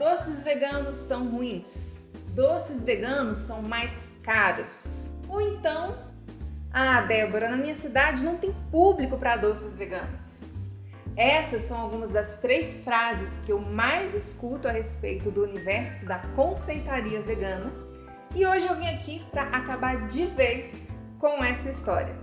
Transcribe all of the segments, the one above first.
Doces veganos são ruins? Doces veganos são mais caros? Ou então, Débora, na minha cidade não tem público para doces veganos. Essas são algumas das 3 frases que eu mais escuto a respeito do universo da confeitaria vegana. E hoje eu vim aqui para acabar de vez com essa história.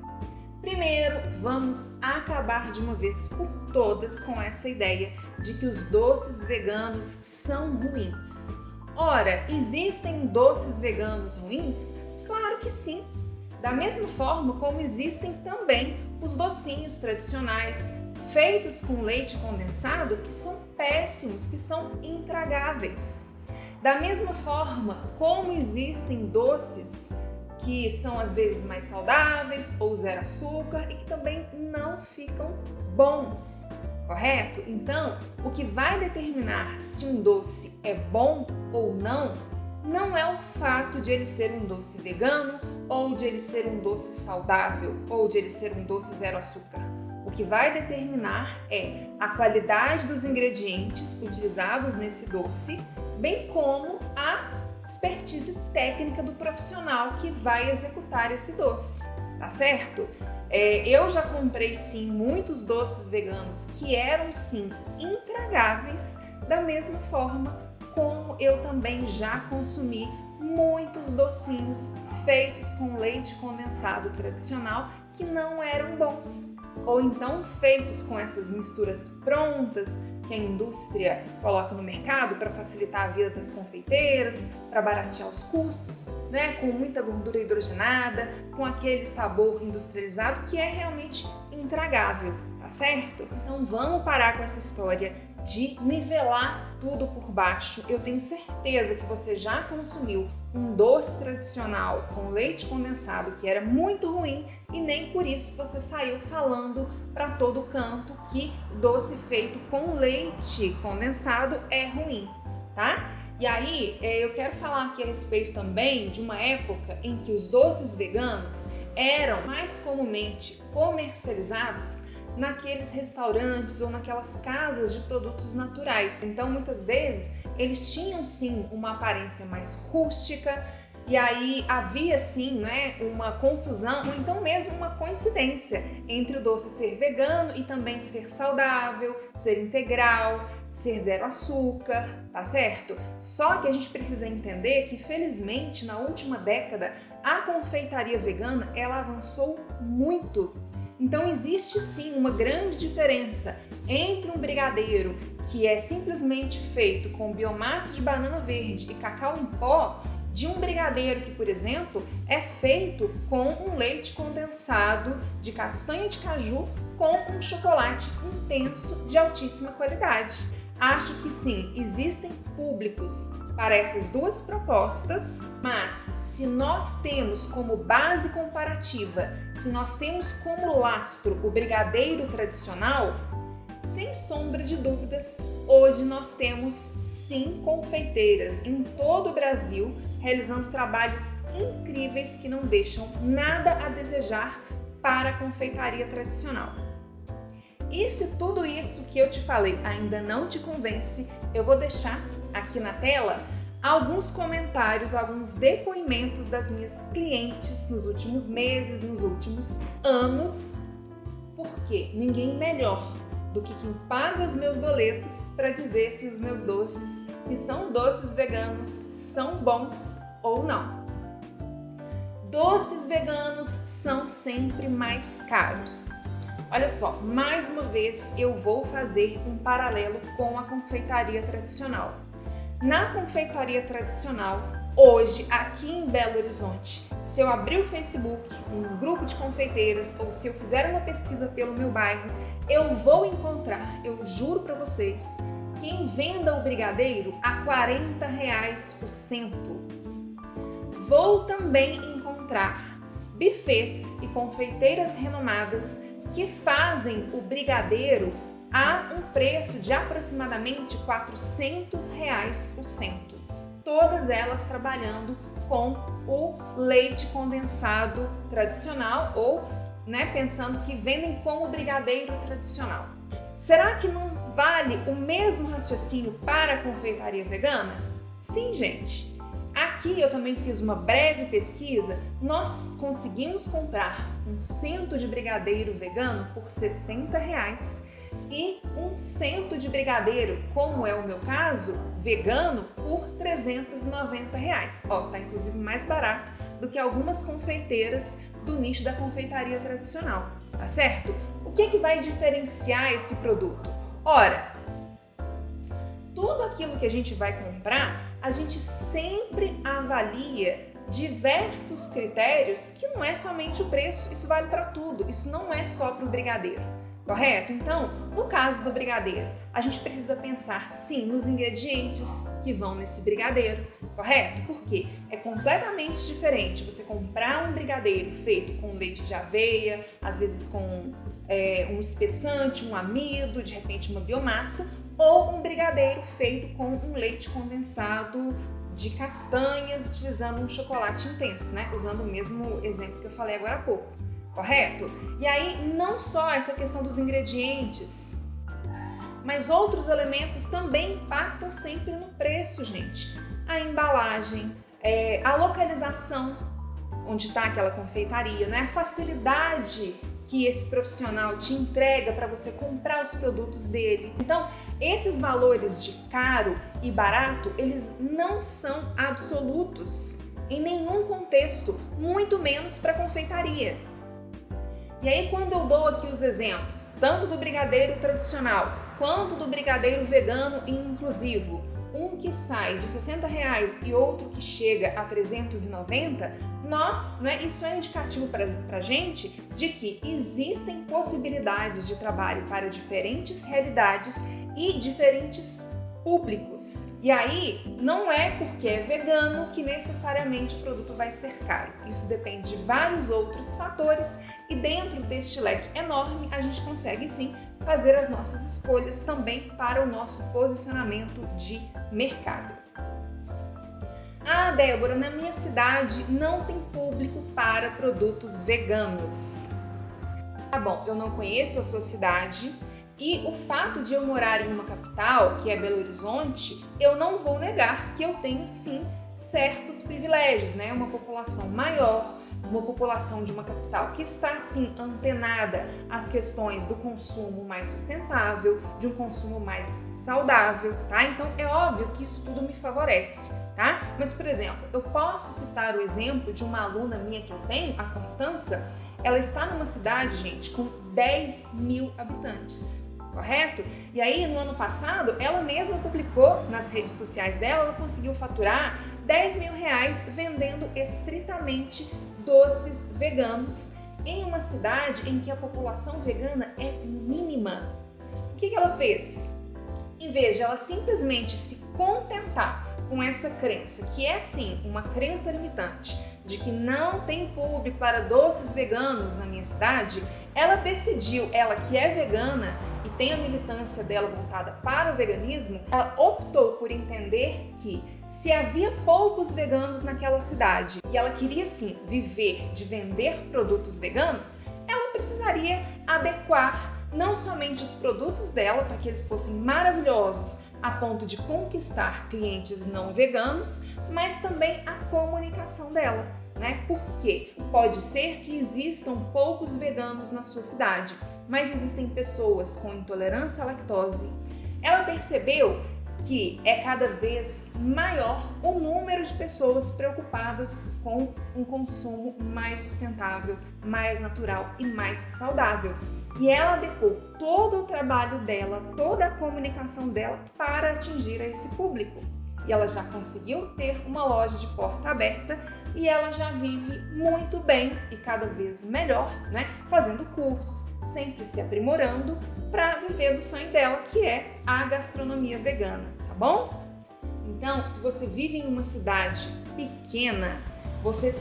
Primeiro, vamos acabar de uma vez por todas com essa ideia de que os doces veganos são ruins. Ora, existem doces veganos ruins? Claro que sim! Da mesma forma como existem também os docinhos tradicionais feitos com leite condensado que são péssimos, que são intragáveis. Da mesma forma como existem doces que são às vezes mais saudáveis ou zero açúcar e que também não ficam bons, correto? Então, o que vai determinar se um doce é bom ou não é o fato de ele ser um doce vegano ou de ele ser um doce saudável ou de ele ser um doce zero açúcar. O que vai determinar é a qualidade dos ingredientes utilizados nesse doce, bem como a expertise técnica do profissional que vai executar esse doce, tá certo? Eu já comprei sim muitos doces veganos que eram sim intragáveis, da mesma forma como eu também já consumi muitos docinhos feitos com leite condensado tradicional que não eram bons. Ou então feitos com essas misturas prontas que a indústria coloca no mercado para facilitar a vida das confeiteiras, para baratear os custos, né? Com muita gordura hidrogenada, com aquele sabor industrializado que é realmente intragável, tá certo? Então vamos parar com essa história de nivelar tudo por baixo. Eu tenho certeza que você já consumiu um doce tradicional com leite condensado que era muito ruim e nem por isso você saiu falando para todo canto que doce feito com leite condensado é ruim, tá? E aí eu quero falar aqui a respeito também de uma época em que os doces veganos eram mais comumente comercializados naqueles restaurantes ou naquelas casas de produtos naturais. Então, muitas vezes, eles tinham sim uma aparência mais rústica e aí havia sim, né, uma confusão ou então mesmo uma coincidência entre o doce ser vegano e também ser saudável, ser integral, ser zero açúcar, tá certo? Só que a gente precisa entender que, felizmente, na última década, a confeitaria vegana, ela avançou muito. Então existe sim uma grande diferença entre um brigadeiro que é simplesmente feito com biomassa de banana verde e cacau em pó, de um brigadeiro que, por exemplo, é feito com um leite condensado de castanha de caju com um chocolate intenso de altíssima qualidade. Acho que sim, existem públicos para essas duas propostas, mas se nós temos como base comparativa, se nós temos como lastro o brigadeiro tradicional, sem sombra de dúvidas, hoje nós temos sim confeiteiras em todo o Brasil realizando trabalhos incríveis que não deixam nada a desejar para a confeitaria tradicional. E se tudo isso que eu te falei ainda não te convence, eu vou deixar aqui na tela alguns comentários, alguns depoimentos das minhas clientes nos últimos meses, nos últimos anos, porque ninguém melhor do que quem paga os meus boletos para dizer se os meus doces, que são doces veganos, são bons ou não. Doces veganos são sempre mais caros. Olha só, mais uma vez eu vou fazer um paralelo com a confeitaria tradicional. Na confeitaria tradicional, hoje, aqui em Belo Horizonte, se eu abrir o Facebook, um grupo de confeiteiras, ou se eu fizer uma pesquisa pelo meu bairro, eu vou encontrar, eu juro para vocês, quem venda o brigadeiro a R$40 por cento. Vou também encontrar bufês e confeiteiras renomadas que fazem o brigadeiro a um preço de aproximadamente R$400 por cento. Todas elas trabalhando com o leite condensado tradicional ou, pensando que vendem como brigadeiro tradicional. Será que não vale o mesmo raciocínio para a confeitaria vegana? Sim, gente. Aqui eu também fiz uma breve pesquisa. Nós conseguimos comprar um cento de brigadeiro vegano por R$60 e um cento de brigadeiro, como é o meu caso, vegano, por R$390. Ó, tá inclusive mais barato do que algumas confeiteiras do nicho da confeitaria tradicional, tá certo? O que é que vai diferenciar esse produto? Ora, tudo aquilo que a gente vai comprar, a gente sempre avalia diversos critérios que não é somente o preço, isso vale para tudo, isso não é só para o brigadeiro, correto? Então, no caso do brigadeiro, a gente precisa pensar sim nos ingredientes que vão nesse brigadeiro, correto? Porque é completamente diferente você comprar um brigadeiro feito com leite de aveia, às vezes com um espessante, um amido, de repente uma biomassa, ou um brigadeiro feito com um leite condensado de castanhas, utilizando um chocolate intenso, né? Usando o mesmo exemplo que eu falei agora há pouco, correto? E aí, não só essa questão dos ingredientes, mas outros elementos também impactam sempre no preço, gente. A embalagem, a localização onde está aquela confeitaria, né? A facilidade que esse profissional te entrega para você comprar os produtos dele. Então, esses valores de caro e barato, eles não são absolutos em nenhum contexto, muito menos para confeitaria. E aí, quando eu dou aqui os exemplos, tanto do brigadeiro tradicional quanto do brigadeiro vegano e inclusivo, um que sai de R$60 e outro que chega a R$390, isso é indicativo para a gente de que existem possibilidades de trabalho para diferentes realidades e diferentes públicos. E aí, não é porque é vegano que necessariamente o produto vai ser caro. Isso depende de vários outros fatores e dentro deste leque enorme a gente consegue sim fazer as nossas escolhas também para o nosso posicionamento de mercado. Ah, Débora, na minha cidade não tem público para produtos veganos. Tá bom, eu não conheço a sua cidade e o fato de eu morar em uma capital, que é Belo Horizonte, eu não vou negar que eu tenho sim certos privilégios, né? Uma população maior, uma população de uma capital que está assim antenada às questões do consumo mais sustentável, de um consumo mais saudável, tá? Então é óbvio que isso tudo me favorece, tá? Mas, por exemplo, eu posso citar o exemplo de uma aluna minha que eu tenho, a Constança. Ela está numa cidade, gente, com 10 mil habitantes, correto? E aí, no ano passado, ela mesma publicou nas redes sociais dela, ela conseguiu faturar R$10 mil vendendo estritamente doces veganos em uma cidade em que a população vegana é mínima. O que ela fez? Em vez de ela simplesmente se contentar com essa crença, que é sim uma crença limitante, de que não tem público para doces veganos na minha cidade, ela decidiu, ela que é vegana e tem a militância dela voltada para o veganismo, ela optou por entender que se havia poucos veganos naquela cidade e ela queria sim viver de vender produtos veganos, ela precisaria adequar não somente os produtos dela para que eles fossem maravilhosos a ponto de conquistar clientes não veganos, mas também a comunicação dela, né? Porque pode ser que existam poucos veganos na sua cidade, mas existem pessoas com intolerância à lactose. Ela percebeu que é cada vez maior o número de pessoas preocupadas com um consumo mais sustentável, mais natural e mais saudável. E ela adequou todo o trabalho dela, toda a comunicação dela para atingir esse público. E ela já conseguiu ter uma loja de porta aberta e ela já vive muito bem e cada vez melhor, né? Fazendo cursos, sempre se aprimorando para viver do sonho dela, que é a gastronomia vegana, tá bom? Então, se você vive em uma cidade pequena, você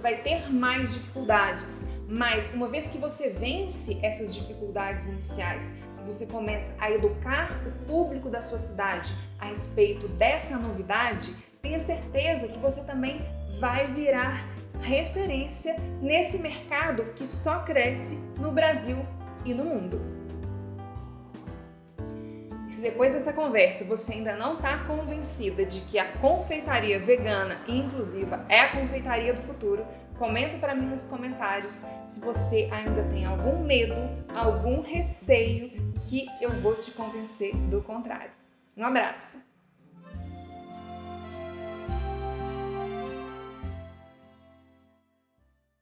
vai ter mais dificuldades, mas uma vez que você vence essas dificuldades iniciais e você começa a educar o público da sua cidade a respeito dessa novidade, tenha certeza que você também vai virar referência nesse mercado que só cresce no Brasil e no mundo. Se depois dessa conversa você ainda não está convencida de que a confeitaria vegana e inclusiva é a confeitaria do futuro, comenta para mim nos comentários se você ainda tem algum medo, algum receio, que eu vou te convencer do contrário. Um abraço!